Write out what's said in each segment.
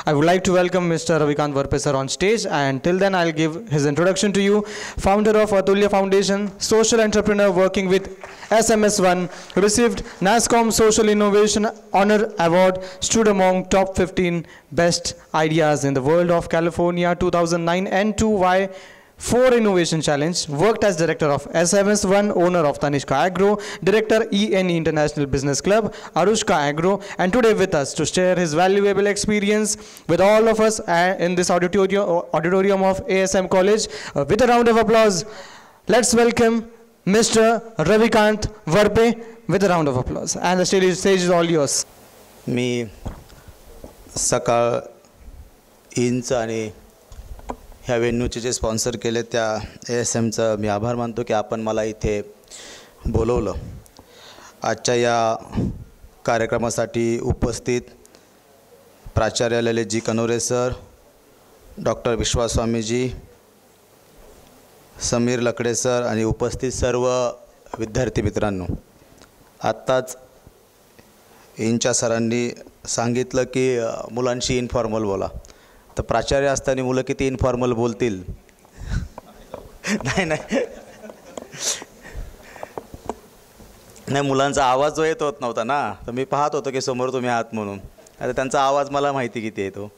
I would like to welcome Mr. Ravikant Varpe sir on stage, and till then I'll give his introduction to you. Founder of Atulya Foundation, social entrepreneur working with SMS1, received NASSCOM Social Innovation Honor Award, stood among top 15 best ideas in the world of California 2009 N2Y 4 Innovation Challenge, worked as director of SMS1, owner of Tanishka Agro, director ENE International Business Club, Arushka Agro, and today with us to share his valuable experience with all of us in this auditorium of ASM College. With a round of applause, let's welcome Mr. Ravikant Varpe with a round of applause. And the stage is all yours. मी सकाळ inch आणि ह्या वेन्यूचे जे sponsor केले त्या ASMचं मी आभार मानतो की आपण मला इथे बोलवलं. आजच्या या कार्यक्रमासाठी उपस्थित प्राचार्य ललितजी कनोरे सर, डॉक्टर विश्वास स्वामीजी, समीर लकडे सर आणि उपस्थित सर्व विद्यार्थी मित्रांनो, आत्ताच इंच्या सरांनी सांगितलं की मुलांशी इन्फॉर्मल बोला. तर प्राचार्य असताना मुलं किती इन्फॉर्मल बोलतील. नाही मुलांचा आवाज जो येत होत नव्हता ना, तर मी पाहत होतो की समोर तुम्ही आहात म्हणून. आता त्यांचा आवाज मला माहिती किती येतो.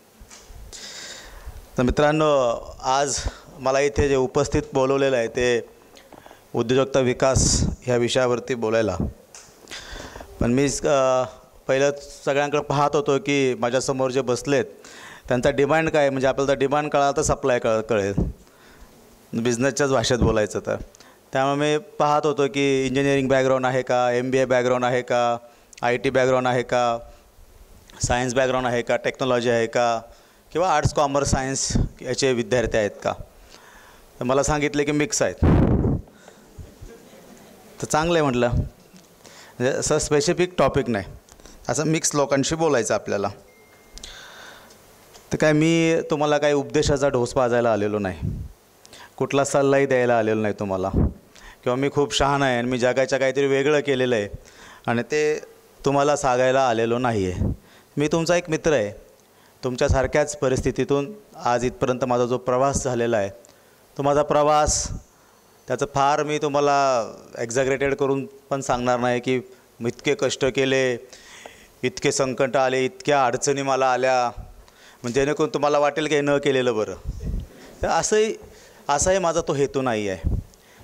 तर मित्रांनो, आज मला इथे जे उपस्थित बोलवलेलं आहे ते उद्योजकता विकास ह्या विषयावरती बोलायला. पण मी पहिलं सगळ्यांकडे पाहत होतो की माझ्यासमोर जे बसलेत त्यांचा डिमांड काय, म्हणजे आपल्याला डिमांड कळाला तर सप्लाय कळेल, बिझनेसच्याच भाषेत बोलायचं तर. त्यामुळे मी पाहत होतो की इंजिनिअरिंग बॅकग्राऊंड आहे का, MBA बॅकग्राऊंड आहे का, IT बॅकग्राऊंड आहे का, सायन्स बॅकग्राऊंड आहे का, टेक्नॉलॉजी आहे का, किंवा आर्ट्स कॉमर्स सायन्स याचे विद्यार्थी आहेत का. तर मला सांगितले की मिक्स आहेत. तर चांगलं आहे म्हटलं, म्हणजे असं स्पेसिफिक टॉपिक नाही, असं मिक्स लोकांशी बोलायचं आपल्याला. तर काय मी तुम्हाला काही उपदेशाचा ढोस पाजायला आलेलो नाही, कुठला सल्लाही द्यायला आलेलो नाही तुम्हाला, किंवा मी खूप शहाणा आहे आणि मी जगाच्या काहीतरी वेगळं केलेलं आहे आणि ते तुम्हाला सांगायला आलेलो नाही आहे. मी तुमचा एक मित्र आहे. तुमच्यासारख्याच परिस्थितीतून आज इथपर्यंत माझा जो प्रवास झालेला आहे, तो माझा प्रवास त्याचं फार मी तुम्हाला एक्झॅग्रेटेड करून पण सांगणार नाही की इतके कष्ट केले, इतके संकट आले, इतक्या अडचणी मला आल्या, म्हणजे जेणेकरून तुम्हाला वाटेल की हे न केलेलं बरं. तर असाही माझा तो हेतू नाही आहे.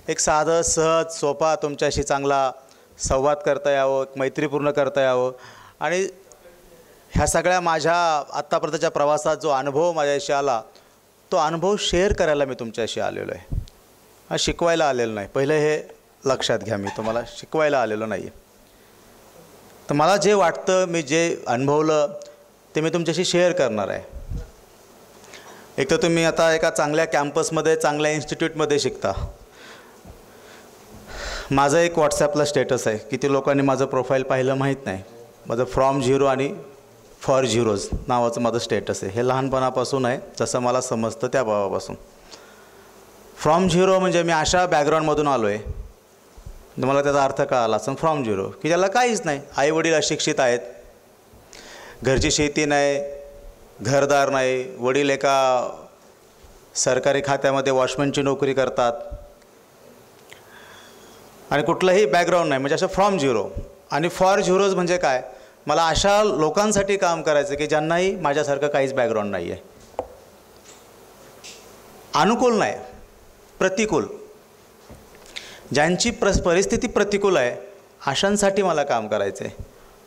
एक साधं सहज सोपा तुमच्याशी चांगला संवाद करता यावं, मैत्रीपूर्ण करता यावं, आणि ह्या सगळ्या माझ्या आत्तापर्यंतच्या प्रवासात जो अनुभव माझ्याशी आला तो अनुभव शेअर करायला मी तुमच्याशी आलेलो आहे. शिकवायला आलेलो नाही, पहिलं हे लक्षात घ्या. मी तुम्हाला शिकवायला आलेलो नाही आहे. तर मला जे वाटतं, मी जे अनुभवलं ते मी तुमच्याशी शेअर करणार आहे. एक तर तुम्ही आता एका चांगल्या कॅम्पसमध्ये, चांगल्या इन्स्टिट्यूटमध्ये शिकता. माझं एक व्हॉट्सॲपला स्टेटस आहे, किती लोकांनी माझं प्रोफाईल पाहिलं माहीत नाही. माझं फ्रॉम झिरो आणि फॉर झिरोज नावाचं माझं स्टेटस आहे. हे लहानपणापासून आहे, जसं मला समजतं त्या भावापासून. फ्रॉम झिरो म्हणजे मी अशा बॅकग्राऊंडमधून आलो आहे, तुम्हाला त्याचा अर्थ कळाला असं. फ्रॉम झिरो की त्याला काहीच नाही, आईवडील अशिक्षित आहेत, घरची शेती नाही, घरदार नाही, वडील एका सरकारी खात्यामध्ये वॉचमनची नोकरी करतात, आणि कुठलंही बॅकग्राऊंड नाही, म्हणजे असं फ्रॉम झिरो. आणि फॉर झिरोज म्हणजे काय, मला अशा लोकांसाठी काम करायचं की ज्यांनाही माझ्यासारखं काहीच बॅकग्राऊंड नाही आहे, अनुकूल नाही, प्रतिकूल, ज्यांची परिस्थिती प्रतिकूल आहे अशांसाठी मला काम करायचं आहे.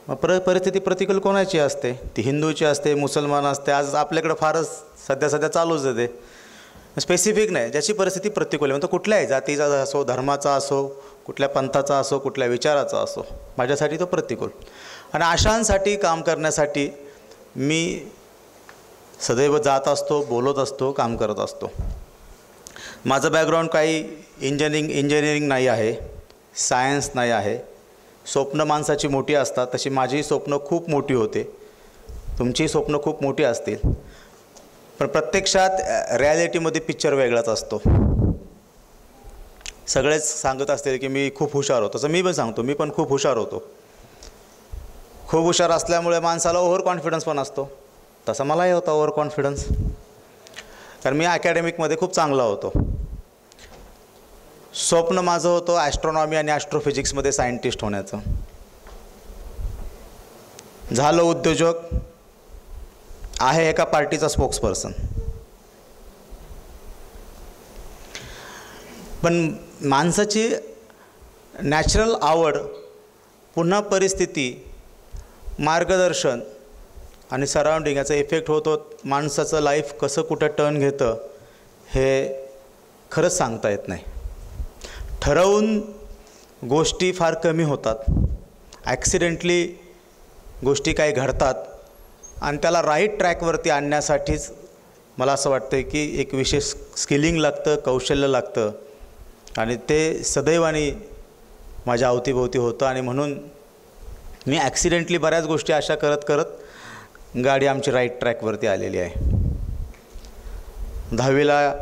मग परिस्थिती प्रतिकूल कोणाची असते, ती हिंदूची असते, मुसलमान असते, आज आपल्याकडं फारच सध्या चालूच आहे. ते स्पेसिफिक नाही, ज्याची परिस्थिती प्रतिकूल आहे, मग तो कुठल्याही जातीचा असो, धर्माचा असो, कुठल्या पंथाचा असो, कुठल्या विचाराचा असो, माझ्यासाठी तो प्रतिकूल. आणि अशांसाठी काम करण्यासाठी मी सदैव जात असतो, बोलत असतो, काम करत असतो. माझं बॅकग्राऊंड काही इंजिनिअरिंग नाही आहे, सायन्स नाही आहे. स्वप्न माणसाची मोठी असतात, तशी माझी स्वप्न खूप मोठी होते, तुमची स्वप्न खूप मोठी असतील. पण प्रत्यक्षात रिॲलिटीमध्ये पिक्चर वेगळाच असतो. सगळेच सांगत असतील की मी खूप हुशार होतो, तसं मी पण सांगतो, मी पण खूप हुशार होतो. खूप हुशार असल्यामुळे माणसाला ओव्हर कॉन्फिडन्स पण असतो. तसा मलाही होता ओव्हर कॉन्फिडन्स, कारण मी अकॅडमिकमध्ये खूप चांगला होतो. स्वप्न माझं होतं ॲस्ट्रॉनॉमी आणि ॲस्ट्रोफिजिक्समध्ये सायंटिस्ट होण्याचं. झालं उद्योजक, आहे एका पार्टीचा स्पोक्सपर्सन. पण माणसाची नॅचरल आवड, पुन्हा परिस्थिती, मार्गदर्शन आणि सराउंडिंग याचा इफेक्ट होतो. माणसाचं लाईफ कसं कुठं टर्न घेतं हे खरंच सांगता येत नाही. ठरवून गोष्टी फार कमी होतात, ॲक्सिडेंटली गोष्टी काही घडतात आणि त्याला राईट ट्रॅकवरती आणण्यासाठीच मला असं वाटतं की एक विशेष स्किलिंग लागतं, कौशल्य लागतं आणि ते सदैवाने माझ्या अवतीभोवती होतं. आणि म्हणून मी ॲक्सिडेंटली बऱ्याच गोष्टी अशा करत करत गाडी आमची राईट ट्रॅकवरती आलेली आहे. 10वीला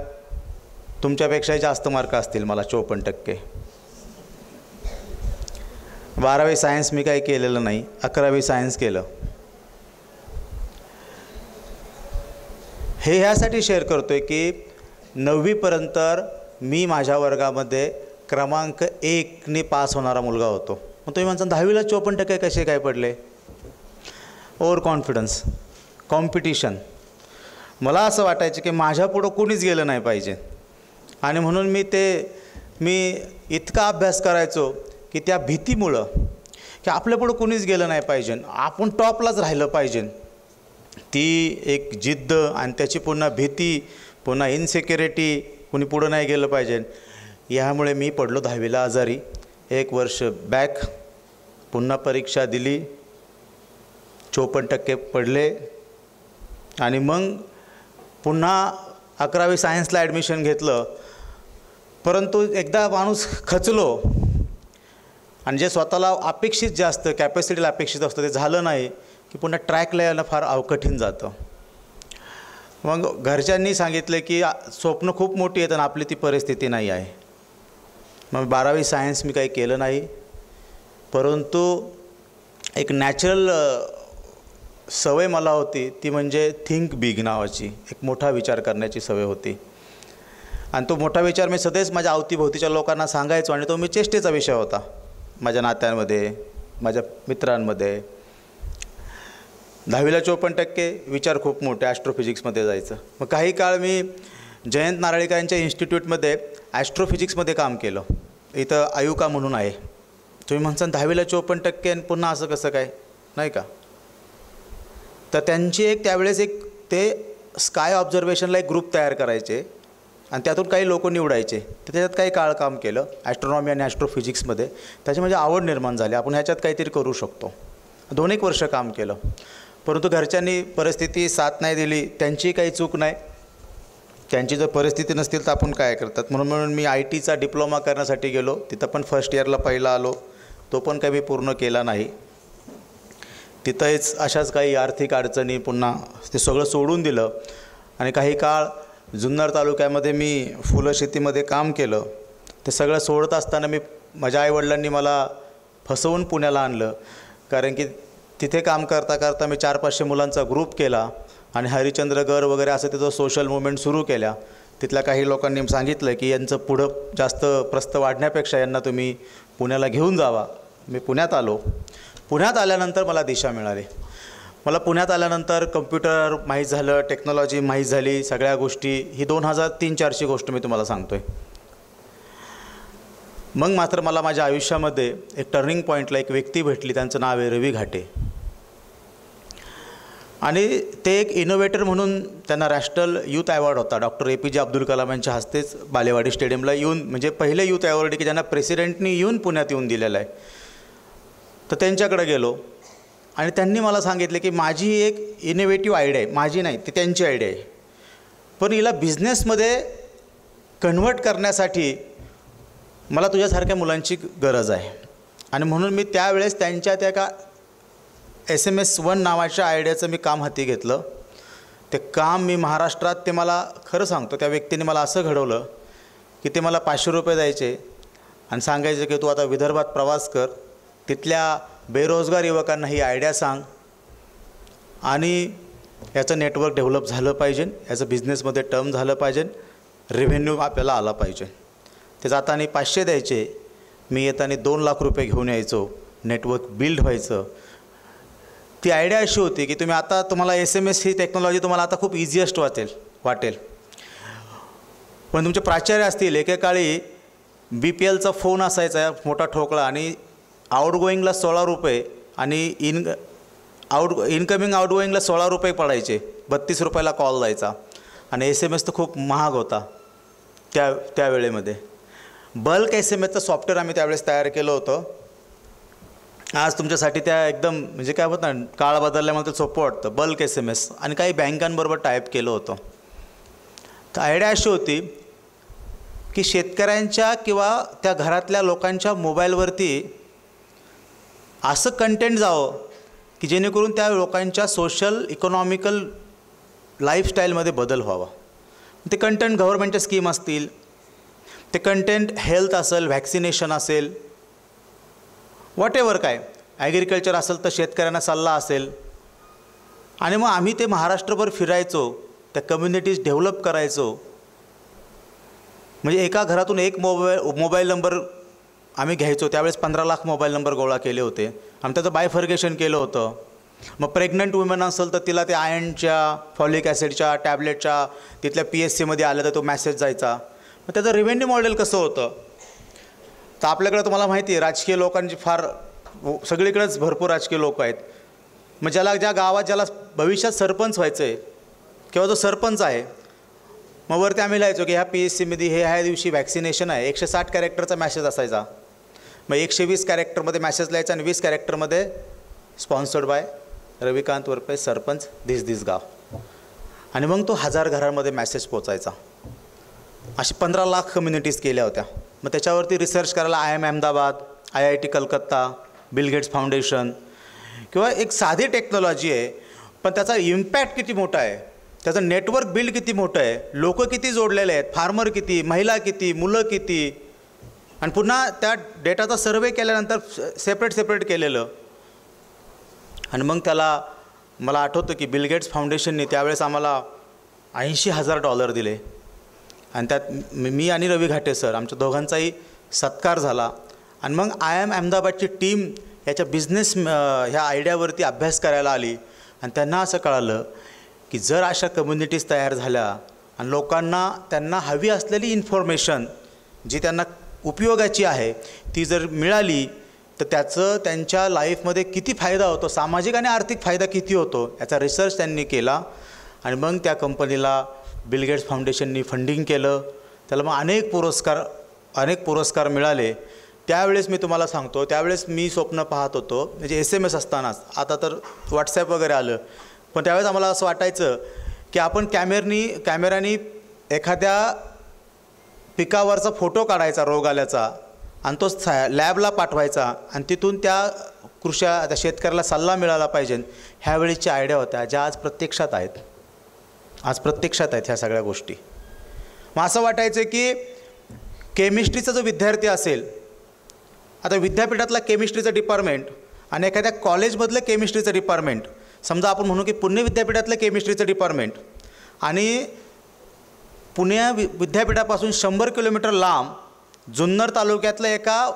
तुमच्यापेक्षाही जास्त मार्क असतील मला, 54%. 12वी सायन्स मी काही केलेलं नाही, 11वी सायन्स केलं. हे ह्यासाठी शेअर करतो आहे की 9वीपर्यंत मी माझ्या वर्गामध्ये क्रमांक 1ने पास होणारा मुलगा होतो. मग तुम्ही म्हणता 10वीला 54% कसे काय पडले? Over confidence, competition. मला असं वाटायचं की माझ्यापुढं कोणीच गेलं नाही पाहिजे आणि म्हणून मी इतका अभ्यास करायचो की त्या भीतीमुळं की आपल्यापुढं कोणीच गेलं नाही पाहिजे, आपण टॉपलाच राहिलं पाहिजे, ती एक जिद्द आणि त्याची पुन्हा भीती, पुन्हा इन्सिक्युरिटी, कोणी पुढं नाही गेलं पाहिजे. ह्यामुळे मी पडलो 10वीला आजारी. 1 वर्ष बॅक, पुन्हा परीक्षा दिली, 54% पडले आणि मग पुन्हा 11वी सायन्सला ॲडमिशन घेतलं. परंतु एकदा माणूस खचलो आणि जे स्वतःला अपेक्षित जे असतं, कॅपॅसिटीला अपेक्षित असतं ते झालं नाही की पुन्हा ट्रॅकला यायला फार कठीण जातं. मग घरच्यांनी सांगितलं की स्वप्न खूप मोठी आहेत आणि आपली ती परिस्थिती नाही आहे. मग 12वी सायन्स मी काही केलं नाही, परंतु एक नॅचरल सवय मला होती, ती म्हणजे थिंक बिग नावाची एक मोठा विचार करण्याची सवय होती. आणि तो मोठा विचार मी सदैव माझ्या अवतीभोवतीच्या लोकांना सांगायचो आणि तो मी चेष्टेचा विषय होता माझ्या नात्यांमध्ये, माझ्या मित्रांमध्ये. 10वीला 54%, विचार खूप मोठे, ॲस्ट्रोफिजिक्समध्ये जायचं. मग काही काळ मी जयंत नारळीकर यांच्या इन्स्टिट्यूटमध्ये ॲस्ट्रोफिजिक्समध्ये काम केलं. इथं आयुका म्हणून आहे. तुम्ही म्हणता 10वीला 54% आणि पुन्हा असं कसं काय, नाही का? तर त्यांची त्यावेळेस ते स्काय ऑब्झर्वेशनला एक ग्रुप तयार करायचे आणि त्यातून काही लोक निवडायचे. तर त्याच्यात काही काळ काम केलं ॲस्ट्रॉनॉमी आणि ॲस्ट्रोफिजिक्समध्ये. त्याची म्हणजे आवड निर्माण झाली, आपण ह्याच्यात काहीतरी करू शकतो. 2-1 वर्ष काम केलं, परंतु घरच्यांनी परिस्थिती साथ नाही दिली. त्यांची काही चूक नाही, त्यांची जर परिस्थिती नसतील तर आपण काय करतात. म्हणून मी IT चा डिप्लोमा करण्यासाठी गेलो. तिथं पण फर्स्ट इयरला पहिला आलो, तो पण काही मी पूर्ण केला नाही. तिथंच अशाच काही आर्थिक अडचणी, पुन्हा ते सगळं सोडून दिलं आणि काही काळ जुन्नर तालुक्यामध्ये मी फुलं शेतीमध्ये काम केलं. ते सगळं सोडत असताना माझ्या आईवडिलांनी मला फसवून पुण्याला आणलं, कारण की तिथे काम करता करता मी 400-500 मुलांचा ग्रुप केला आणि हरिश्चंद्रगड वगैरे असं तिथं सोशल मुवमेंट सुरू केल्या. तिथल्या काही लोकांनी सांगितलं की यांचं पुढं जास्त प्रस्थ वाढण्यापेक्षा यांना तुम्ही पुण्याला घेऊन जावा. मी पुण्यात आलो. पुण्यात आल्यानंतर मला दिशा मिळाली. मला पुण्यात आल्यानंतर कम्प्युटर माहीत झालं, टेक्नॉलॉजी माहीत झाली, सगळ्या गोष्टी. ही 2003-04ची गोष्ट मी तुम्हाला सांगतो आहे. मग मात्र मला माझ्या आयुष्यामध्ये एक टर्निंग पॉईंटला एक व्यक्ती भेटली, त्यांचं नाव आहे रवी घाटे. आणि ते एक इनोव्हेटर म्हणून त्यांना नॅशनल यूथ अवॉर्ड होता डॉक्टर APJ अब्दुल कलाम यांच्या हस्तेच बालेवाडी स्टेडियमला येऊन, म्हणजे पहिले यूथ अवॉर्ड की ज्यांना प्रेसिडेंटनी येऊन पुण्यात येऊन दिलेलं आहे. तर त्यांच्याकडे गेलो आणि त्यांनी मला सांगितले की माझी एक इनोव्हेटिव्ह आयडिया आहे, माझी नाही ती त्यांची आयडिया आहे, पण हिला बिझनेसमध्ये कन्व्हर्ट करण्यासाठी मला तुझ्यासारख्या मुलांची गरज आहे. आणि म्हणून मी त्यावेळेस त्यांच्या त्या का SMS1 नावाच्या आयडियाचं मी काम हाती घेतलं. ते काम मी महाराष्ट्रात, ते मला खरं सांगतो, त्या व्यक्तीने मला असं घडवलं की ते मला 500 रुपये द्यायचे आणि सांगायचे की तू आता विदर्भात प्रवास कर, तिथल्या बेरोजगार युवकांना ही आयडिया सांग आणि याचं नेटवर्क डेव्हलप झालं पाहिजे, याचं बिझनेसमध्ये टर्म झालं पाहिजे, रेव्हेन्यू आपल्याला आला पाहिजे. ते जाताना 500 द्यायचे, मी येताना 2 लाख रुपये घेऊन यायचो, नेटवर्क बिल्ड व्हायचं. ती आयडिया अशी होती की तुम्ही आता तुम्हाला SMS ही टेक्नॉलॉजी तुम्हाला आता खूप इझिएस्ट वाटेल. पण तुमचे प्राचार्य असतील, एकेकाळी BPLचा फोन असायचा मोठा ठोकळा आणि आउटगोईंगला 16 रुपये आणि इनकमिंग आउटगोईंगला 16 रुपये पडायचे, 32 रुपयाला कॉल जायचा. आणि SMS तर खूप महाग होता त्यावेळेमध्ये. बल्क SMSचं सॉफ्टवेअर आम्ही त्यावेळेस तयार केलं होतं. आज तुमच्यासाठी त्या एकदम म्हणजे काय होतं ना, काळ बदलल्यामुळे ते सोपं वाटतं. बल्क SMS आणि काही बँकांबरोबर टाईप केलं होतं. तर आयडिया अशी होती की शेतकऱ्यांच्या किंवा त्या घरातल्या लोकांच्या मोबाईलवरती असं कंटेंट जावं की जेणेकरून त्या लोकांच्या सोशल इकॉनॉमिकल लाईफस्टाईलमध्ये बदल व्हावा. ते कंटेंट गव्हर्नमेंटच्या स्कीम असतील, ते कंटेंट हेल्थ असेल, व्हॅक्सिनेशन असेल, व्हॉटेवर काय ॲग्रिकल्चर असेल तर शेतकऱ्यांना सल्ला असेल. आणि मग आम्ही ते महाराष्ट्रभर फिरायचो, त्या कम्युनिटीज डेव्हलप करायचो. म्हणजे एका घरातून एक मोबाईल नंबर आम्ही घ्यायचो. त्यावेळेस 15 लाख मोबाईल नंबर गोळा केले होते. आम्ही त्याचं बायफर्गेशन केलं होतं. मग प्रेग्नंट वुमेन असेल तर तिला ते आयर्नच्या, फॉलिक ॲसिडच्या टॅबलेटच्या तिथल्या PSCमध्ये आलं तर तो मॅसेज जायचा. मग त्याचं रेव्हेन्यू मॉडेल कसं होतं, तर आपल्याकडे तुम्हाला माहिती आहे राजकीय लोकांची फार सगळीकडेच भरपूर राजकीय लोक आहेत. मग ज्या गावात ज्याला भविष्यात सरपंच व्हायचं आहे किंवा जो सरपंच आहे, मग वरती आम्ही लिहायचो की ह्या PSCमध्ये ह्या दिवशी वॅक्सिनेशन आहे. 160 कॅरेक्टरचा मॅसेज असायचा. मग 120 कॅरेक्टरमध्ये मॅसेज लिहायचा आणि 20 कॅरेक्टरमध्ये स्पॉन्सर्ड बाय रविकांत वरपे सरपंच दिस गाव. आणि मग तो 1000 घरांमध्ये मॅसेज पोचायचा. अशी 15 लाख कम्युनिटीज केल्या होत्या. मग त्याच्यावरती रिसर्च करायला IIM Ahmedabad, IIT Calcutta, Bill Gates Foundation किंवा एक साधी टेक्नॉलॉजी आहे, पण त्याचा इम्पॅक्ट किती मोठा आहे, त्याचं नेटवर्क बिल्ड किती मोठं आहे, लोक किती जोडलेले आहेत, फार्मर किती, महिला किती, मुलं किती. आणि पुन्हा त्या डेटाचा सर्वे केल्यानंतर सेपरेट केलेलं. आणि मग त्याला मला आठवतं की बिल गेट्स फाउंडेशनने त्यावेळेस आम्हाला $80,000 दिले. आणि त्यात मी आणि रवी घाटे सर आमच्या दोघांचाही सत्कार झाला. आणि मग IIM अहमदाबादची टीम याच्या बिझनेस ह्या आयडियावरती अभ्यास करायला आली. आणि त्यांना असं कळालं की जर अशा कम्युनिटीज तयार झाल्या आणि लोकांना त्यांना हवी असलेली इन्फॉर्मेशन जी त्यांना उपयोगाची आहे ती जर मिळाली तर त्याचं त्यांच्या लाईफमध्ये किती फायदा होतो, सामाजिक आणि आर्थिक फायदा किती होतो, याचा रिसर्च त्यांनी केला. आणि मग त्या कंपनीला बिल गेट्स फाउंडेशननी फंडिंग केलं. त्याला मग अनेक पुरस्कार मिळाले. त्यावेळेस मी तुम्हाला सांगतो, त्यावेळेस मी स्वप्न पाहत होतो, म्हणजे SMS असतानाच, आता तर व्हॉट्सॲप वगैरे आलं, पण त्यावेळेस आम्हाला असं वाटायचं की आपण कॅमेऱ्यानी एखाद्या पिकावरचा फोटो काढायचा रोग आल्याचा आणि तो लॅबला पाठवायचा आणि तिथून त्या शेतकऱ्याला सल्ला मिळाला पाहिजे. ह्यावेळीच्या आयडिया होत्या ज्या आज प्रत्यक्षात आहेत ह्या सगळ्या गोष्टी. मग असं वाटायचं की केमिस्ट्रीचा जो विद्यार्थी असेल, आता विद्यापीठातला केमिस्ट्रीचं डिपार्टमेंट आणि एखाद्या कॉलेजमधलं केमिस्ट्रीचं डिपार्टमेंट, समजा आपण म्हणू की पुणे विद्यापीठातलं केमिस्ट्रीचं डिपार्टमेंट आणि पुणे विद्यापीठापासून 100 किलोमीटर लांब जुन्नर तालुक्यातलं एका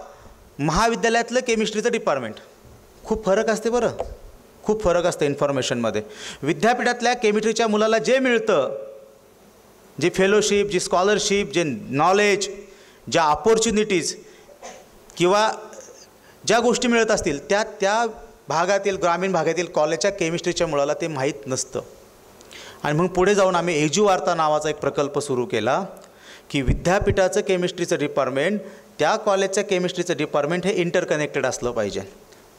महाविद्यालयातलं केमिस्ट्रीचं डिपार्टमेंट, खूप फरक असते बरं, खूप फरक असते इन्फॉर्मेशनमध्ये. विद्यापीठातल्या केमिस्ट्रीच्या मुलाला जे मिळतं, जे फेलोशिप, जी स्कॉलरशिप, जे नॉलेज, ज्या ऑपॉर्च्युनिटीज किंवा ज्या गोष्टी मिळत असतील त्या भागातील, ग्रामीण भागातील कॉलेजच्या केमिस्ट्रीच्या मुलाला ते माहीत नसतं. आणि मग पुढे जाऊन आम्ही एज्युवार्ता नावाचा एक प्रकल्प सुरू केला की विद्यापीठाचं केमिस्ट्रीचं डिपार्टमेंट त्या कॉलेजच्या केमिस्ट्रीचं डिपार्टमेंट हे इंटरकनेक्टेड असलं पाहिजे.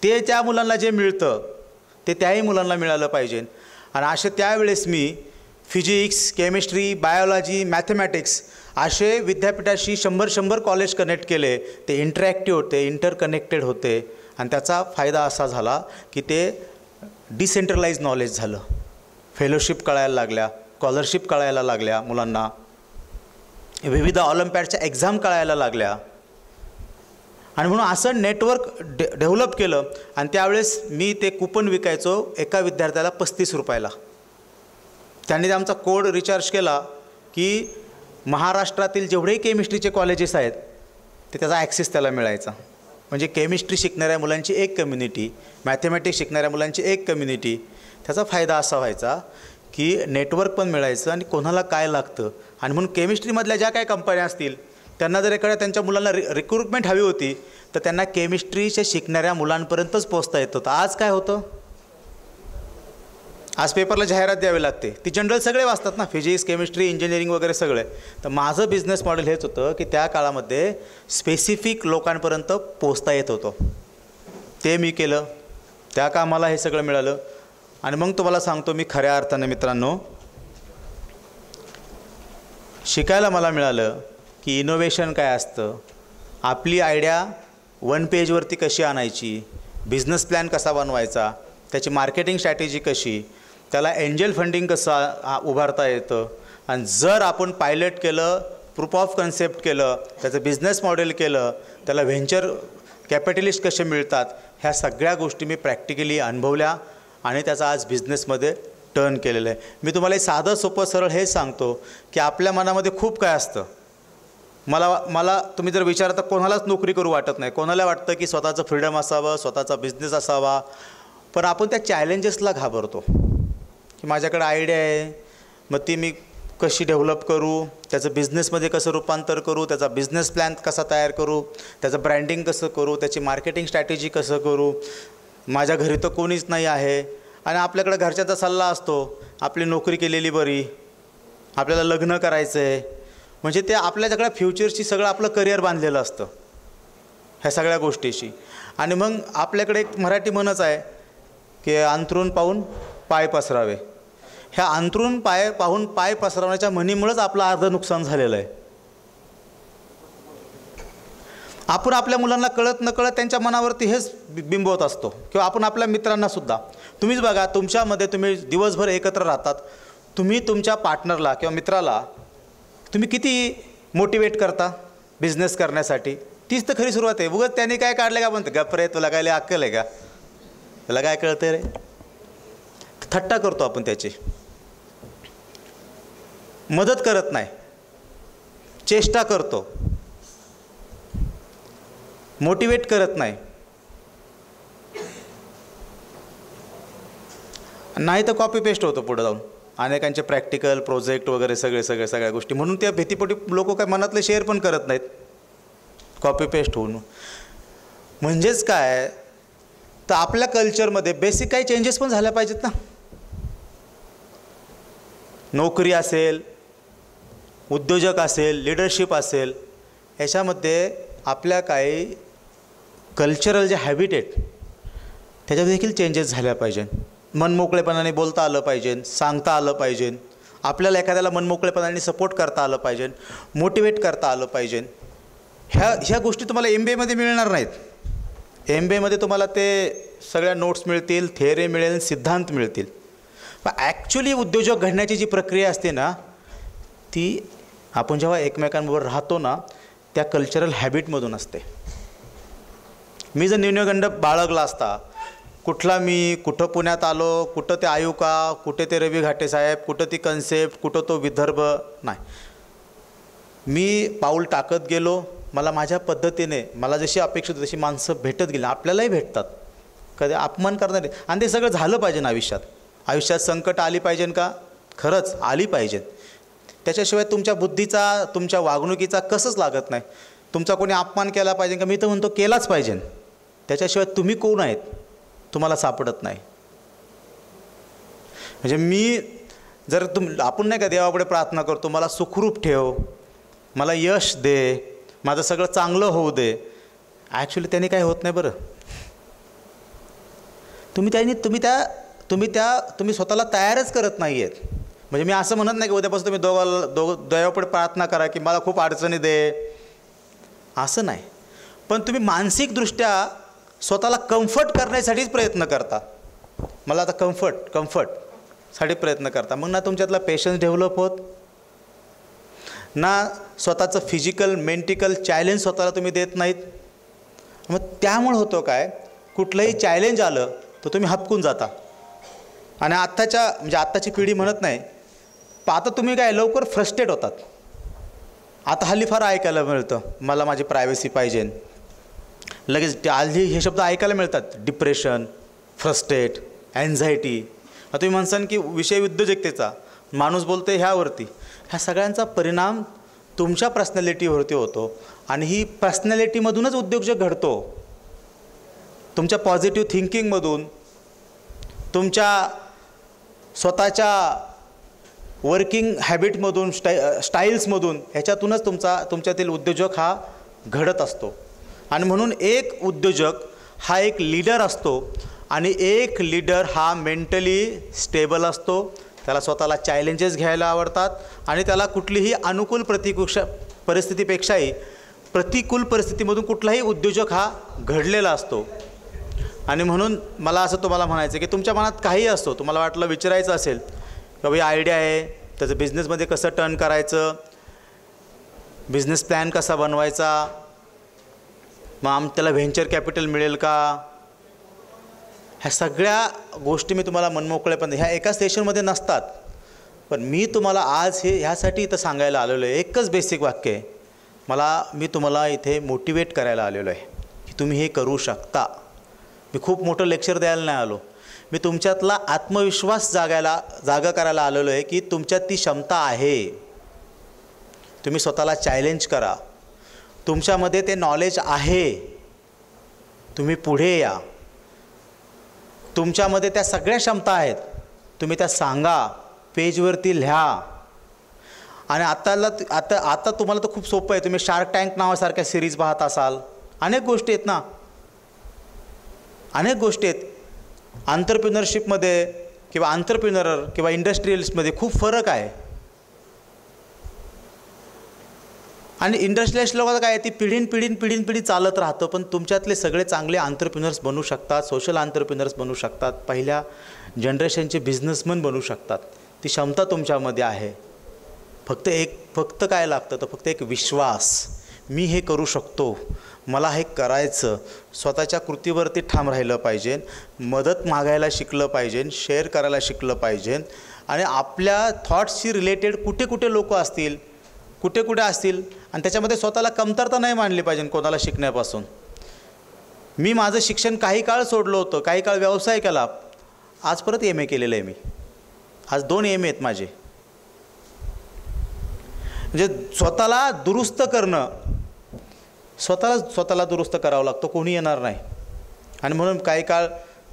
ते त्या मुलांना जे मिळतं ते त्याही मुलांना मिळालं पाहिजे. आणि असे त्यावेळेस मी फिजिक्स, केमिस्ट्री, बायोलॉजी, मॅथमॅटिक्स असे विद्यापीठाशी 100 कॉलेज कनेक्ट केले. ते इंटरॅक्टिव्ह होते, इंटरकनेक्टेड होते. आणि त्याचा फायदा असा झाला की ते डिसेंट्रलाइज नॉलेज झालं. फेलोशिप कळायला लागल्या, स्कॉलरशिप कळायला लागल्या मुलांना, विविध ऑलिम्पियाडच्या एक्झाम कळायला लागल्या. आणि म्हणून असं नेटवर्क डेव्हलप केलं. आणि त्यावेळेस मी ते कुपन विकायचो एका विद्यार्थ्याला 35 रुपयाला. त्यांनी आमचा कोड रिचार्ज केला की महाराष्ट्रातील जेवढेही केमिस्ट्रीचे कॉलेजेस आहेत ते त्याचा ॲक्सेस त्याला मिळायचा. म्हणजे केमिस्ट्री शिकणाऱ्या मुलांची एक कम्युनिटी, मॅथमॅटिक्स शिकणाऱ्या मुलांची एक कम्युनिटी. त्याचा फायदा असा व्हायचा की नेटवर्क पण मिळायचं आणि कोणाला काय लागतं. आणि म्हणून केमिस्ट्रीमधल्या ज्या काही कंपन्या असतील त्यांना जर एखाद्या त्यांच्या मुलांना रिक्रुटमेंट हवी होती तर त्यांना केमिस्ट्रीच्या शिकणाऱ्या मुलांपर्यंतच पोचता येत होतं. आज काय होतं, आज पेपरला जाहिरात द्यावी लागते. ती जनरल सगळे वाचतात ना, फिजिक्स, केमिस्ट्री, इंजिनिअरिंग वगैरे सगळे. तर माझं बिझनेस मॉडेल हेच होतं की त्या काळामध्ये स्पेसिफिक लोकांपर्यंत पोचता येत होतं. ते मी केलं, त्या कामाला हे सगळं मिळालं. आणि मग तुम्हाला सांगतो मी खऱ्या अर्थाने मित्रांनो, शिकायला मला मिळालं की इनोव्हेशन काय असतं, आपली आयडिया 1 पेजवरती कशी आणायची, बिझनेस प्लॅन कसा बनवायचा, त्याची मार्केटिंग स्ट्रॅटेजी कशी, त्याला एंजल फंडिंग कसं उभारता येतं. आणि जर आपण पायलट केलं, प्रूफ ऑफ कन्सेप्ट केलं, त्याचं बिझनेस मॉडेल केलं, त्याला व्हेंचर कॅपिटलिस्ट कसे मिळतात, ह्या सगळ्या गोष्टी मी प्रॅक्टिकली अनुभवल्या आणि त्याचा आज बिझनेसमध्ये टर्न केलेलं आहे. मी तुम्हाला साधं सोपं सरळ हेच सांगतो की आपल्या मनामध्ये खूप काय असतं. मला तुम्ही जर विचारता कोणालाच नोकरी करू वाटत नाही. कोणाला वाटतं की स्वतःचं फ्रीडम असावं, स्वतःचा बिझनेस असावा. पण आपण त्या चॅलेंजेसला घाबरतो की माझ्याकडे आयडिया आहे, मग ती मी कशी डेव्हलप करू, त्याचं बिझनेसमध्ये कसं रूपांतर करू, त्याचा बिझनेस प्लॅन कसा तयार करू, त्याचं ब्रँडिंग कसं करू, त्याची मार्केटिंग स्ट्रॅटेजी कसं करू. माझ्या घरी तर कोणीच नाही आहे आणि आपल्याकडे घरच्याचा सल्ला असतो, आपली नोकरी केलेली बरी, आपल्याला लग्न करायचं आहे. म्हणजे ते आपल्या सगळ्या फ्युचरशी सगळं आपलं करिअर बांधलेलं असतं ह्या सगळ्या गोष्टीशी. आणि मग आपल्याकडे एक मराठी म्हणच आहे की अंथरूण पाहून पाय पसरावे. ह्या अंथरूण पाहून पाय पसरवण्याच्या म्हणीमुळंच आपलं अर्ध नुकसान झालेलं आहे. आपण आपल्या मुलांना कळत नकळत त्यांच्या मनावरती हेच बिंबवत असतो. किंवा आपण आपल्या मित्रांनासुद्धा, तुम्हीच बघा, तुमच्यामध्ये तुम्ही दिवसभर एकत्र राहतात, तुम्ही तुमच्या पार्टनरला किंवा मित्राला तुम्ही किती मोटिवेट करता बिझनेस करण्यासाठी. तीच तर खरी सुरुवात आहे. उगाच त्याने काय काढलं का म्हणतं, गप्प रे, तुला काय अक्कल आहे का, तुला काय कळतं रे. थट्टा करतो आपण, त्याची मदत करत नाही, चेष्टा करतो, मोटिवेट करत नाही. नाही तर कॉपी पेस्ट होतो पुढे जाऊन अनेकांचे प्रॅक्टिकल प्रोजेक्ट वगैरे सगळ्या गोष्टी. म्हणून त्या भीतीपोटी लोक काय मनातले शेअर पण करत नाहीत, कॉपी पेस्ट होऊन. म्हणजेच काय तर आपल्या कल्चरमध्ये बेसिक काही चेंजेस पण झाल्या पाहिजेत ना. नोकरी असेल, उद्योजक असेल, लिडरशिप असेल, याच्यामध्ये आपल्या काही कल्चरल जे हॅबिट आहेत त्याच्यात देखील चेंजेस झाल्या पाहिजे. मनमोकळेपणाने बोलता आलं पाहिजे, सांगता आलं पाहिजे, आपल्याला एखाद्याला मनमोकळेपणाने सपोर्ट करता आलं पाहिजे, मोटिवेट करता आलं पाहिजे. ह्या गोष्टी तुम्हाला MBA मध्ये मिळणार नाहीत. MBA मध्ये तुम्हाला ते सगळ्या नोट्स मिळतील, थेअरी मिळेल, सिद्धांत मिळतील. पण ॲक्च्युली उद्योजक घडण्याची जी प्रक्रिया असते ना, ती आपण जेव्हा एकमेकांबरोबर राहतो ना, त्या कल्चरल हॅबिटमधून असते. मी जर न्यूनगंड बाळगला असता, कुठं पुण्यात आलो, कुठं ते आयुका, कुठे ते रवी घाटे साहेब, कुठं ती कन्सेप्ट, कुठं तो विदर्भ, नाही. मी पाऊल टाकत गेलो. मला माझ्या पद्धतीने, मला जशी अपेक्षित तशी माणसं भेटत गेली. आपल्यालाही भेटतात, कधी अपमान करणारे. आणि ते सगळं झालं पाहिजे ना आयुष्यात संकट आली पाहिजे का, खरंच आली पाहिजे. त्याच्याशिवाय तुमच्या बुद्धीचा, तुमच्या वागणुकीचा कसंच लागत नाही. तुमचा कोणी अपमान केला पाहिजे का, मी तर म्हणतो केलाच पाहिजे. त्याच्याशिवाय तुम्ही कोण आहेत तुम्हाला सापडत नाही. म्हणजे मी जर आपण नाही का देवापुढे प्रार्थना करतो, मला सुखरूप ठेव, मला यश दे, माझं सगळं चांगलं होऊ दे. ॲक्च्युली त्याने काही होत नाही बरं. तुम्ही स्वतःला तयारच करत नाही आहेत. म्हणजे मी असं म्हणत नाही की उद्यापासून तुम्ही देवापुढे प्रार्थना करा की मला खूप अडचणी दे, असं नाही. पण तुम्ही मानसिकदृष्ट्या स्वतःला कम्फर्ट करण्यासाठीच प्रयत्न करता. मला आता कम्फर्टसाठी प्रयत्न करता. मग ना तुमच्यातला पेशन्स डेव्हलप होत, ना स्वतःचं फिजिकल मेंटिकल चॅलेंज स्वतःला तुम्ही देत नाहीत. मग त्यामुळे होतं काय, कुठलंही चॅलेंज आलं तर तुम्ही हपकून जाता. आणि आत्ताची पिढी म्हणत नाही आता तुम्ही काय लवकर फ्रस्ट्रेट होतात. आता हल्ली फार ऐकायला मिळतं, मला माझी प्रायव्हसी पाहिजे. लगेच हल्ली हे शब्द ऐकायला मिळतात, डिप्रेशन, फ्रस्ट्रेट, अँझायटी. आता तुम्ही म्हणसान की विषय उद्योजकतेचा, माणूस बोलते ह्यावरती. ह्या सगळ्यांचा परिणाम तुमच्या पर्सनॅलिटीवरती होतो आणि ही पर्सनॅलिटीमधूनच उद्योजक घडतो. तुमच्या पॉझिटिव्ह थिंकिंगमधून, तुमच्या स्वतःच्या वर्किंग हॅबिटमधून, स्टाईल्समधून, ह्याच्यातूनच तुमच्यातील उद्योजक हा घडत असतो. आणि म्हणून एक उद्योजक हा एक लीडर असतो आणि एक लीडर हा मेंटली स्टेबल असतो. त्याला स्वतःला चॅलेंजेस घ्यायला आवडतात आणि त्याला कुठलीही अनुकूल परिस्थितीपेक्षाही प्रतिकूल परिस्थितीमधून कुठलाही उद्योजक हा घडलेला असतो. आणि म्हणून मला असं तुम्हाला म्हणायचं की तुमच्या मनात काही असतो, तुम्हाला वाटलं विचारायचं असेल की बाबा आयडिया आहे, त्याचं बिझनेसमध्ये कसं टर्न करायचं, बिझनेस प्लॅन कसा बनवायचा, मग त्याला व्हेंचर कॅपिटल मिळेल का, ह्या सगळ्या गोष्टी मी तुम्हाला मनमोकळेपणे ह्या एका सेशनमध्ये नसतात. पण मी तुम्हाला आज ह्यासाठी इथं सांगायला आलेलो आहे. एकच बेसिक वाक्य आहे, मी तुम्हाला इथे मोटिवेट करायला आलेलो आहे की तुम्ही हे करू शकता. मी खूप मोठं लेक्चर द्यायला नाही आलो, मी तुमच्यातला आत्मविश्वास जागा करायला आलेलो आहे की तुमच्यात ती क्षमता आहे. तुम्ही स्वतःला चॅलेंज करा, तुमच्यामध्ये ते नॉलेज आहे, तुम्ही पुढे या. तुमच्यामध्ये त्या सगळ्या क्षमता आहेत, तुम्ही त्या सांगा, पेजवरती लिहा. आणि आता तुम्हाला तर खूप सोपं आहे, तुम्ही शार्क टँक नावासारख्या सिरीज पाहत असाल, अनेक गोष्टी आहेत ना, अनेक गोष्टी आहेत. आंतरप्रिनरशिपमध्ये किंवा आंतरप्रिनर किंवा इंडस्ट्रियलिस्टमध्ये खूप फरक आहे. आणि इंडस्ट्रियलिस्ट लोकांचं काय आहे, ती पिढी चालत राहतं. पण तुमच्यातले सगळे चांगले आंतरप्रिनर्स बनू शकतात, सोशल आंतरप्रिनर्स बनू शकतात, पहिल्या जनरेशनचे बिझनेसमन बनू शकतात. ती क्षमता तुमच्यामध्ये आहे. फक्त काय लागतं तर फक्त एक विश्वास, मी हे करू शकतो, मला हे करायचं. स्वतःच्या कृतीवरती ठाम राहिलं पाहिजे, मदत मागायला शिकलं पाहिजे, शेअर करायला शिकलं पाहिजे. आणि आपल्या थॉट्सशी रिलेटेड कुठे लोक असतील, कुठे असतील, आणि त्याच्यामध्ये स्वतःला कमतरता नाही मानली पाहिजे कोणाला शिकण्यापासून. मी माझं शिक्षण काही काळ सोडलं होतं, काही काळ व्यवसाय केला, आज परत MA केलेलं आहे मी. आज 2 MA आहेत माझे. म्हणजे स्वतःला दुरुस्त करणं, स्वतःला दुरुस्त करावं लागतं, कोणी येणार नाही. आणि म्हणून काही काळ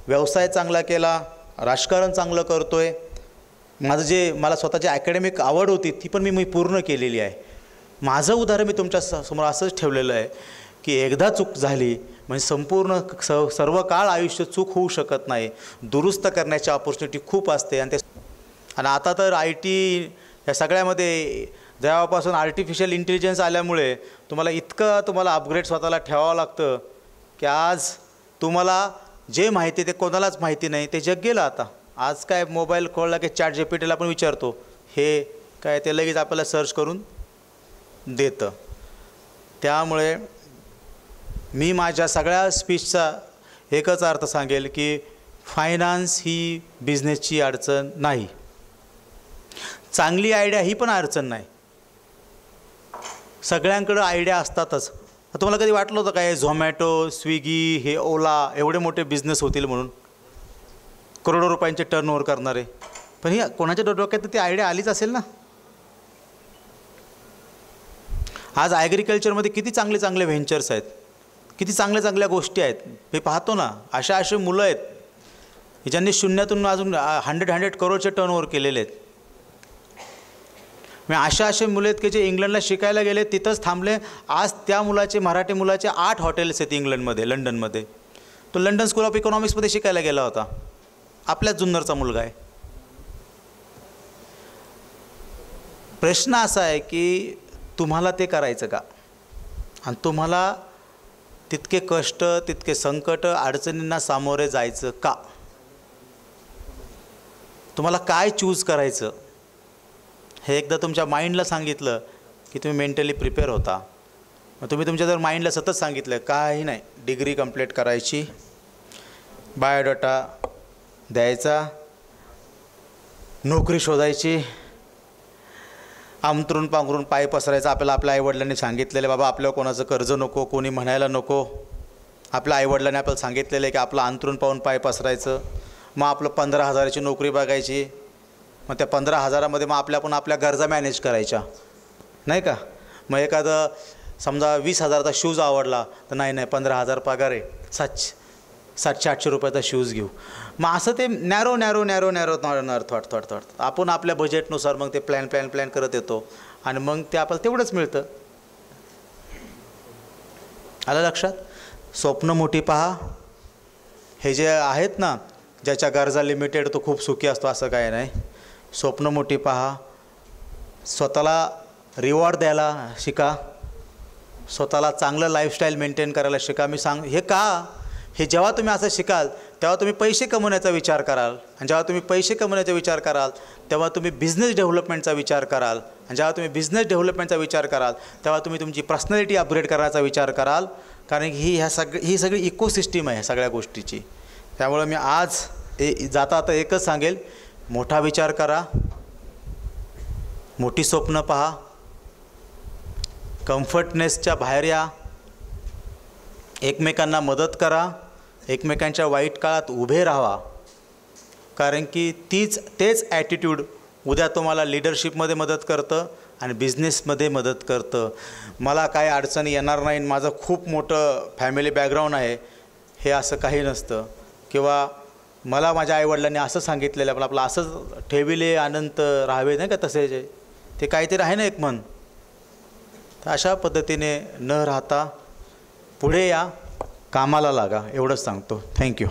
व्यवसाय चांगला केला, राजकारण चांगलं करतो आहे. मला स्वतःची अकॅडमिक आवड होती ती पण मी पूर्ण केलेली आहे. माझं उदाहरण मी तुमच्या समोर असंच ठेवलेलं आहे की एकदा चूक झाली म्हणजे संपूर्ण सर्व काळ आयुष्य चूक होऊ शकत नाही. दुरुस्त करण्याची ऑपॉर्च्युनिटी खूप असते. आणि आता तर IT या सगळ्यामध्ये जेव्हापासून आर्टिफिशियल इंटेलिजन्स आल्यामुळे तुम्हाला अपग्रेड स्वतःला ठेवावं लागतं की आज तुम्हाला जे माहिती ते कोणालाच माहिती नाही. ते जग गेलं आता. आज काय मोबाईल खोलला की ChatGPTला आपण विचारतो, हे काय, ते लगेच आपल्याला सर्च करून देतं. त्यामुळे मी माझ्या सगळ्या स्पीचचा एकच अर्थ सांगेल की फायनान्स ही बिझनेसची अडचण नाही, चांगली आयडिया ही पण अडचण नाही. सगळ्यांकडं आयडिया असतातच. तुम्हाला कधी वाटलं होतं काय झोमॅटो, स्विगी, हे ओला एवढे मोठे बिझनेस होतील म्हणून, करोडो रुपयांचे टर्नओव्हर करणारे? पण ही कोणाच्या डोक्यात ती आयडिया आलीच असेल ना. आज ॲग्रिकल्चरमध्ये किती चांगले व्हेंचर्स आहेत, किती चांगल्या गोष्टी आहेत. मी पाहतो ना, अशा मुलं आहेत ज्यांनी शून्यातून अजून 100 करोडचे टर्नओव्हर केलेले आहेत. मी अशा मुलं आहेत की जे इंग्लंडला शिकायला गेले, तिथंच थांबले. आज त्या मराठी मुलाचे 8 हॉटेल्स आहेत इंग्लंडमध्ये, लंडनमध्ये. तो लंडन स्कूल ऑफ इकॉनॉमिक्समध्ये शिकायला गेला होता, आपल्याच जुन्नरचा मुलगा आहे. प्रश्न असा आहे की तुम्हाला ते करायचं का, आणि तुम्हाला तितके कष्ट, तितके संकट, अडचणींना सामोरे जायचं का? तुम्हाला काय चूज करायचं हे एकदा तुमच्या माइंडला सांगितलं की तुम्ही मेंटली प्रिपेअर होता. मग तुम्ही तुमच्या जर माइंडला सतत सांगितलं काही नाही, डिग्री कंप्लीट करायची, बायोडाटा द्यायचा, नोकरी शोधायची, आमतरून पांघरून पाय पसरायचं. आपल्याला आपल्या आईवडिलांनी सांगितलेलं बाबा आपल्याला कोणाचं कर्ज नको, कोणी म्हणायला नको. आपल्या आईवडिलांनी आपल्याला सांगितलेलं आहे की आपलं अंतरून पाहून पाय पसरायचं. मग आपलं 15,000ची नोकरी बघायची. मग त्या 15,000मध्ये मग आपण आपल्या गरजा मॅनेज करायच्या, नाही का. मग एखादं समजा 20,000चा शूज आवडला तर नाही 15,000 पगार आहे, 700-800 रुपयाचा शूज घेऊ. मग असं ते नॅरो थॉट आपण आपल्या बजेटनुसार मग ते प्लॅन करत येतो आणि मग ते आपल्याला तेवढंच मिळतं. आलं लक्षात. स्वप्न मोठी पहा. हे जे आहेत ना, ज्याच्या गरजा लिमिटेड तो खूप सुखी असतो असं काय नाही. स्वप्न मोठी पहा. स्वतःला रिवॉर्ड द्यायला शिका. स्वतःला चांगलं लाईफस्टाईल मेंटेन करायला शिका. हे का, हे जेव्हा तुम्ही असं शिकाल तेव्हा तुम्ही पैसे कमवण्याचा विचार कराल. आणि जेव्हा तुम्ही पैसे कमवण्याचा विचार कराल तेव्हा तुम्ही बिझनेस डेव्हलपमेंटचा विचार कराल. आणि जेव्हा तुम्ही बिझनेस डेव्हलपमेंटचा विचार कराल तेव्हा तुम्ही तुमची पर्सनॅलिटी अपग्रेड करायचा विचार कराल. कारण की ही सगळी इकोसिस्टीम आहे सगळ्या गोष्टीची. त्यामुळे मी आज जाता आता एकच सांगेल, मोठा विचार करा, मोठी स्वप्न पहा, कम्फर्टनेसच्या बाहेर या, एकमेकांना मदत करा, एकमेकांच्या वाईट काळात उभे राहा. कारण की तेच ॲटिट्यूड उद्या तुम्हाला लिडरशिपमध्ये मदत करतं आणि बिझनेसमध्ये मदत करतं. मला काय अडचणी येणार नाही, माझं खूप मोठं फॅमिली बॅकग्राऊंड आहे, हे असं काही नसतं. किंवा मला माझ्या आईवडिलांनी असं सांगितलेलं आहे, आपलं असंच ठेविले अनंत राहावे, नाही का, तसे ते काहीतरी आहे ना एक मन. तर अशा पद्धतीने न राहता पुढे या, कामाला लागा, एवढंच सांगतो. थँक्यू.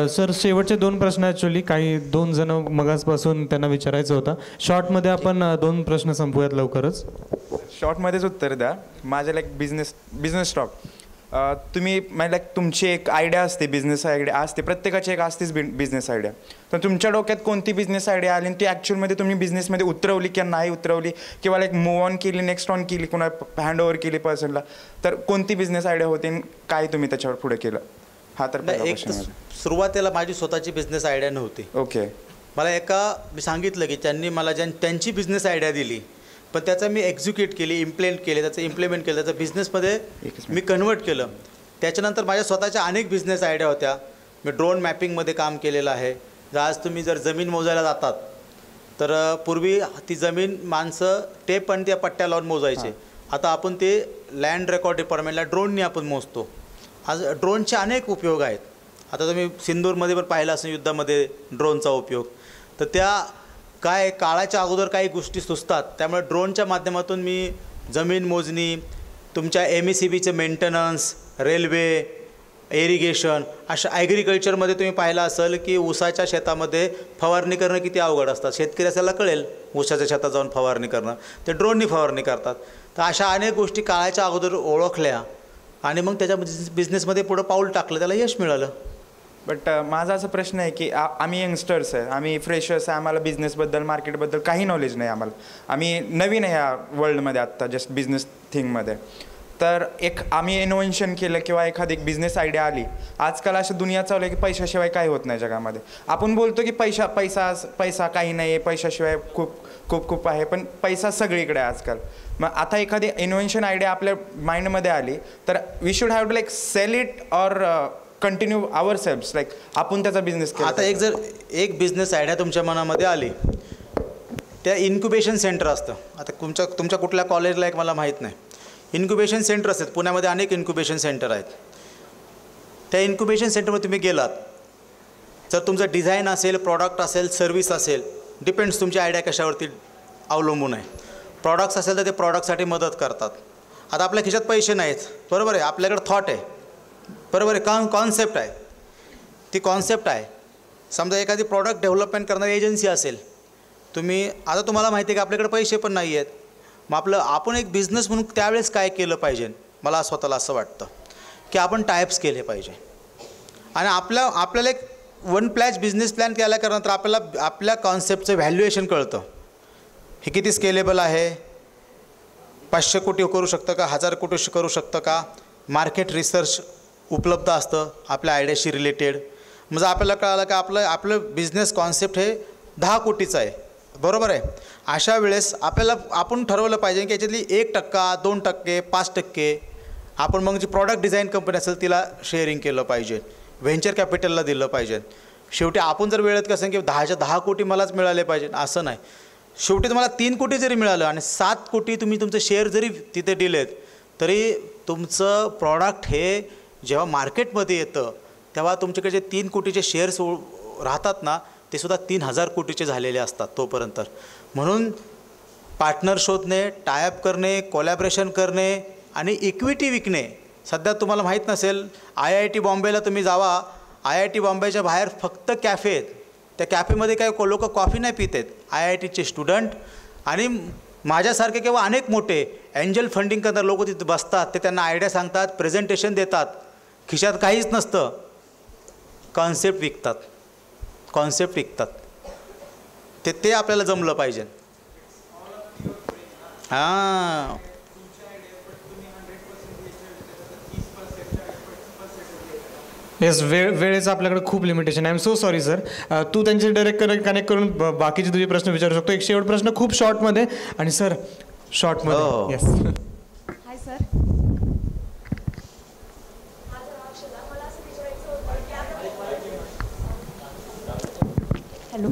सर, शेवटचे 2 प्रश्न ॲक्च्युली काही 2 जण मगासपासून त्यांना विचारायचं होतं. शॉर्टमध्ये आपण 2 प्रश्न संपूयात लवकरच. शॉर्टमध्येच उत्तर द्या. माझ्या लाईक बिझनेस स्टॉक तुम्ही लाईक तुमची एक आयडिया असते, बिझनेस आयडिया असते, प्रत्येकाची एक असतेच बिझनेस आयडिया. तर तुमच्या डोक्यात कोणती बिझनेस आयडिया आली आणि ती ॲक्च्युअलमध्ये तुम्ही बिझनेसमध्ये उतरवली किंवा नाही उतरवली, किंवा लाईक मूव ऑन केली, नेक्स्ट ऑन केली, कुणा हँड ओव्हर केली पर्सनला, तर कोणती बिझनेस आयडिया होती आणि काय तुम्ही त्याच्यावर पुढे केलं? हा तर एक सुरुवातीला माझी स्वतःची बिझनेस आयडिया नव्हती. ओके. मला मी सांगितलं की त्यांनी मला त्यांची बिझनेस आयडिया दिली, पण त्याचं मी एक्झिक्यूट केली, इम्प्लिमेंट केलं, त्याचं बिझनेसमध्ये मी कन्वर्ट केलं. त्याच्यानंतर माझ्या स्वतःच्या अनेक बिझनेस आयडिया होत्या. मी ड्रोन मॅपिंगमध्ये काम केलेलं आहे. आज तुम्ही जर जमीन मोजायला जातात तर पूर्वी ती जमीन माणसं टेप आणि त्या पट्ट्या लावून मोजायचे. आता आपण ते लँड रेकॉर्ड डिपार्टमेंटला ड्रोननी आपण मोजतो. आज ड्रोनचे अनेक उपयोग आहेत. आता तुम्ही सिंदूरमध्ये पण पाहिलं असेल युद्धामध्ये ड्रोनचा उपयोग. तर त्या काय काळाच्या अगोदर काही गोष्टी सुचतात. त्यामुळे ड्रोनच्या माध्यमातून मी जमीन मोजणी, तुमच्या MECBचे मेंटेनन्स, रेल्वे, इरिगेशन, अशा ॲग्रिकल्चरमध्ये तुम्ही पाहिलं असेल की ऊसाच्या शेतामध्ये फवारणी करणं किती अवघड असतात. शेतकरी असायला कळेल ऊसाच्या शेतात जाऊन फवारणी करणं, ते ड्रोननी फवारणी करतात. तर अशा अनेक गोष्टी काळाच्या अगोदर ओळखल्या आणि मग त्याच्या बिझनेसमध्ये पुढं पाऊल टाकलं, त्याला यश मिळालं. बट माझा असा प्रश्न आहे की आम्ही यंगस्टर्स आहे, आम्ही फ्रेशर्स आहे, आम्हाला बिझनेसबद्दल मार्केटबद्दल काही नॉलेज नाही आम्हाला. आम्ही नवीन आहे ह्या वर्ल्डमध्ये आत्ता, जस्ट बिझनेस थिंगमध्ये. तर आम्ही इनोव्हेशन केलं किंवा एखादी बिझनेस आयडिया आली. आजकाल अशी दुनिया चालू आहे की पैशाशिवाय काही होत नाही जगामध्ये. आपण बोलतो की पैसा काही नाही आहे, पैशाशिवाय खूप आहे, पण पैसा सगळीकडे आहे आजकाल. मग आता एखादी इनोव्हेशन आयडिया आपल्या माइंडमध्ये आली तर we should have to like sell it or continue our selfs, like आपण त्याचा बिझनेस केला. आता एक बिझनेस आयडिया तुमच्या मनामध्ये आली, त्या इन्क्युबेशन सेंटर असतं. आता तुमच्या कुठल्या कॉलेजला एक मला माहीत नाही, इन्क्युबेशन सेंटर असतात. पुण्यामध्ये अनेक इन्क्युबेशन सेंटर आहेत. त्या इन्क्युबेशन सेंटरमध्ये तुम्ही गेलात, जर तुमचं डिझाईन असेल, प्रॉडक्ट असेल, सर्व्हिस असेल, डिपेंड्स तुमची आयडिया कशावरती अवलंबून आहे. प्रॉडक्ट्स असेल तर ते प्रॉडक्टसाठी मदत करतात. आता आपल्या खिशात पैसे नाहीत, बरोबर आहे, आपल्याकडे थॉट आहे, बरोबर आहे, कॉन्सेप्ट आहे, ती कॉन्सेप्ट आहे. समजा एखादी प्रॉडक्ट डेव्हलपमेंट करणारी एजन्सी असेल, आता तुम्हाला माहिती आहे की आपल्याकडे पैसे पण नाही आहेत. मग आपण एक बिझनेस म्हणून त्यावेळेस काय केलं पाहिजे, मला स्वतःला असं वाटतं की आपण टायप्स केले पाहिजे. आणि आपल्याला एक बिझनेस प्लॅन केल्या नंतर आपल्या कॉन्सेप्टचं व्हॅल्युएशन कळतं. हे किती स्केलेबल आहे, 500 कोटी करू शकतं का, 1000 कोटी करू शकतं का, मार्केट रिसर्च उपलब्ध असतं आपल्या आयडियाशी रिलेटेड. म्हणजे आपल्याला कळालं की आपलं बिझनेस कॉन्सेप्ट हे 10 कोटीचं आहे, बरोबर आहे. अशा वेळेस आपण ठरवलं पाहिजे की याच्यातली 1%, 2%, 5% आपण मग जी प्रॉडक्ट डिझाईन कंपनी असेल तिला शेअरिंग केलं पाहिजे, व्हेंचर कॅपिटलला दिलं पाहिजे. शेवटी आपण जर वेळेत कसं की 10च्या 10 कोटी मलाच मिळाले पाहिजे असं नाही. शेवटी तुम्हाला 3 कोटी जरी मिळालं आणि 7 कोटी तुम्ही तुमचे शेअर जरी तिथे दिलेत तरी तुमचं प्रॉडक्ट हे जेव्हा मार्केटमध्ये येतं तेव्हा तुमच्याकडे जे 3 कोटीचे शेअर्स राहतात ना ते सुद्धा 3000 कोटीचे झालेले असतात तोपर्यंत. म्हणून पार्टनर शोधणे, टायअप करणे, कोलॅबरेशन करणे आणि इक्विटी विकणे. सध्या तुम्हाला माहीत नसेल IIT बॉम्बेला तुम्ही जावा, IIT बॉम्बेच्या बाहेर फक्त कॅफे आहेत. त्या कॅफेमध्ये काय लोक कॉफी नाही पित आहेत, IITचे स्टुडंट आणि माझ्यासारखे किंवा अनेक मोठे एंजल फंडिंग करणारे लोक तिथे बसतात. ते त्यांना आयडिया सांगतात, प्रेझेंटेशन देतात, खिशात काहीच नसतं, कॉन्सेप्ट विकतात. ते आपल्याला जमलं पाहिजे. हां येस, वेळेचं आपल्याकडे खूप limitation. I am so sorry sir. तू त्यांचे डायरेक्ट कनेक्ट करून बाकीचे तुझे प्रश्न विचारू शकतो. एक शेवट प्रश्न खूप शॉर्टमध्ये. आणि सर शॉर्टमध्ये. येस. Hi sir. हॅलो.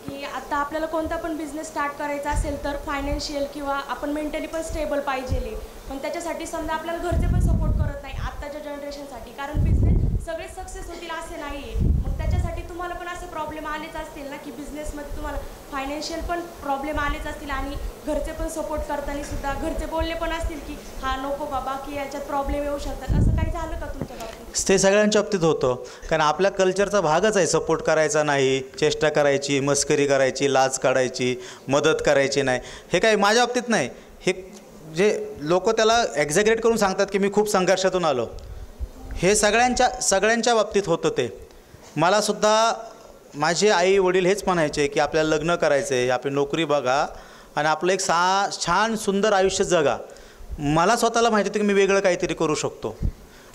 की आता आपल्याला कोणता पण बिझनेस स्टार्ट करायचा असेल तर फायनान्शियल किंवा आपण मेंटली पण स्टेबल पाहिजे. पण त्याच्यासाठी समजा आपल्याला घरचे पण सपोर्ट करत नाही आत्ताच्या जनरेशनसाठी, कारण बिझनेस सगळे सक्सेस होतील असे नाही आहे. मग त्याच्यासाठी तुम्हाला पण असे प्रॉब्लेम आलेच असतील ना की बिझनेसमध्ये तुम्हाला फायनान्शियल पण प्रॉब्लेम आलेच असतील आणि घरचे पण सपोर्ट करताना सुद्धा घरचे बोलले पण असतील की हा नको बाबा की याच्यात प्रॉब्लेम येऊ शकतात. असं काही झालं का तुमच्या बाबतीत? ते सगळ्यांच्या बाबतीत होतं, कारण आपल्या कल्चरचा भागच आहे सपोर्ट करायचा नाही, चेष्टा करायची, मस्करी करायची, लाज काढायची, मदत करायची नाही. हे काय माझ्या बाबतीत नाही. हे जे लोक त्याला एक्झॅग्रेट करून सांगतात की मी खूप संघर्षातून आलो, हे सगळ्यांच्या बाबतीत होतं. ते मलासुद्धा माझे आई वडील हेच म्हणायचे की आपल्याला लग्न करायचं आहे, आपली नोकरी बघा आणि आपलं एक छान सुंदर आयुष्य जगा. मला स्वतःला माहिती होतं की मी वेगळं काहीतरी करू शकतो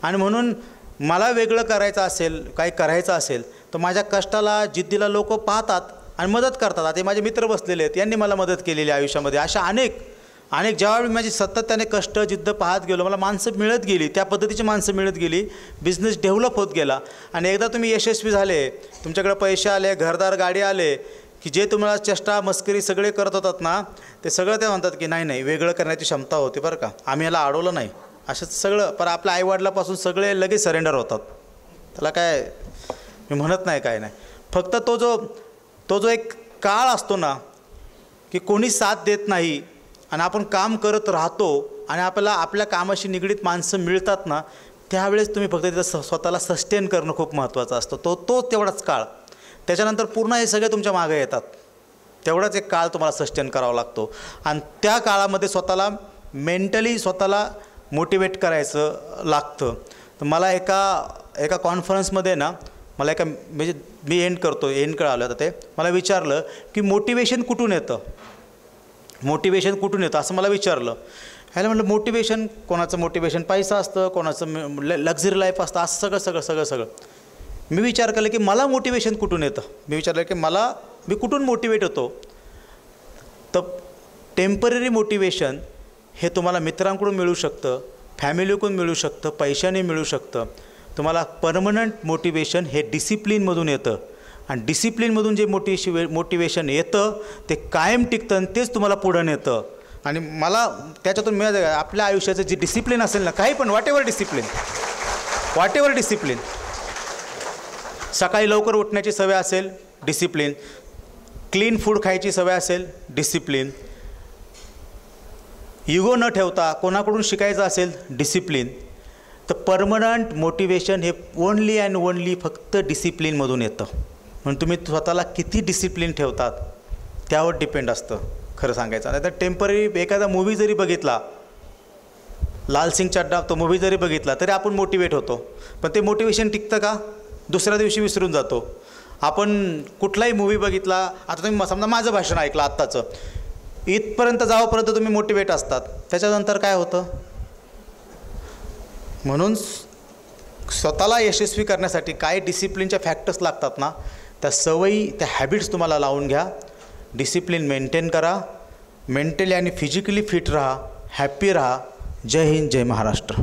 आणि म्हणून मला वेगळं करायचं असेल, काही करायचं असेल तर माझ्या कष्टाला, जिद्दीला लोक पाहतात आणि मदत करतात. आता माझे मित्र बसलेले आहेत, यांनी मला मदत केलेली आयुष्यामध्ये. अशा अनेक जेव्हा मी माझी सातत्याने कष्ट, जिद्द पाहत गेलो, मला माणसं मिळत गेली, त्या पद्धतीची माणसं मिळत गेली, बिझनेस डेव्हलप होत गेला. आणि एकदा तुम्ही यशस्वी झाले, तुमच्याकडे पैसे आले, घरदार, गाडी आले, की जे तुम्हाला चेष्टा, मस्करी सगळे करत होतात ना, ते सगळं ते म्हणतात की नाही वेगळं करण्याची क्षमता होती बरं का, आम्ही याला अडवलं नाही, असं सगळं. पण आपल्या आईवडिलापासून सगळे लगेच सरेंडर होतात. त्याला काय मी म्हणत नाही, काय नाही. फक्त तो जो एक काळ असतो ना की कोणी साथ देत नाही आणि आपण काम करत राहतो आणि आपल्याला आपल्या कामाशी निगडीत माणसं मिळतात ना, त्यावेळेस तुम्ही फक्त तिथं स्वतःला सस्टेन करणं खूप महत्त्वाचं असतं. तो तेवढाच काळ. त्याच्यानंतर पूर्ण हे सगळे तुमच्या मागे येतात. तेवढाच एक काळ तुम्हाला सस्टेन करावा लागतो आणि त्या काळामध्ये स्वतःला मेंटली स्वतःला मोटिवेट करायचं लागतं. तर मला एका कॉन्फरन्समध्ये ना मला म्हणजे मी एंड कळालं तर ते मला विचारलं की मोटिवेशन कुठून येतं असं मला विचारलं. ह्याला म्हटलं मोटिवेशन, कोणाचं मोटिवेशन पैसा असतं, कोणाचं लक्झरी लाईफ असतं, असं सगळं. मी विचार केला की मला मोटिवेशन कुठून येतं. मी विचारलं की मी कुठून मोटिवेट होतो. तर टेम्पररी मोटिवेशन हे तुम्हाला मित्रांकडून मिळू शकतं, फॅमिलीकडून मिळू शकतं, पैशाने मिळू शकतं. तुम्हाला परमनंट मोटिवेशन हे डिसिप्लिनमधून येतं आणि डिसिप्लिनमधून जे मोटिवेशन येतं ते कायम टिकतं आणि तेच तुम्हाला पुढं नेतं. आणि मला त्याच्यातून मिळालं आपल्या आयुष्याचं जे डिसिप्लिन असेल ना, काही पण व्हॉट एव्हर डिसिप्लिन, सकाळी लवकर उठण्याची सवय असेल, डिसिप्लिन, क्लीन फूड खायची सवय असेल, डिसिप्लिन, इगो न ठेवता कोणाकडून शिकायचं असेल, डिसिप्लिन. तर परमनंट मोटिवेशन हे ओनली अँड ओनली फक्त डिसिप्लिनमधून येतं. म्हणून तुम्ही स्वतःला किती डिसिप्लिन ठेवतात त्यावर डिपेंड असतं खरं सांगायचं. नाही तर टेम्पररी एखादा मूवी जरी बघितला, लाल सिंग चड्ढा तो मूवी जरी बघितला तरी आपण मोटिवेट होतो, पण ते मोटिवेशन टिकतं का? दुसऱ्या दिवशी विसरून जातो. आपण कुठलाही मूवी बघितला, आता तुम्ही समजा माझं भाषण ऐकलं आत्ताचं, इथपर्यंत जावपर्यंत तुम्ही मोटिवेट असतात, त्याच्यानंतर काय होतं? म्हणून स्वतःला यशस्वी करण्यासाठी काय डिसिप्लिनच्या फॅक्टर्स लागतात ना, त्या सवयी, त्या हॅबिट्स तुम्हाला लावून घ्या डिसिप्लिन मेंटेन करा, मेंटली आणि फिजिकली फिट राहा, हॅप्पी राहा. जय हिंद, जय महाराष्ट्र.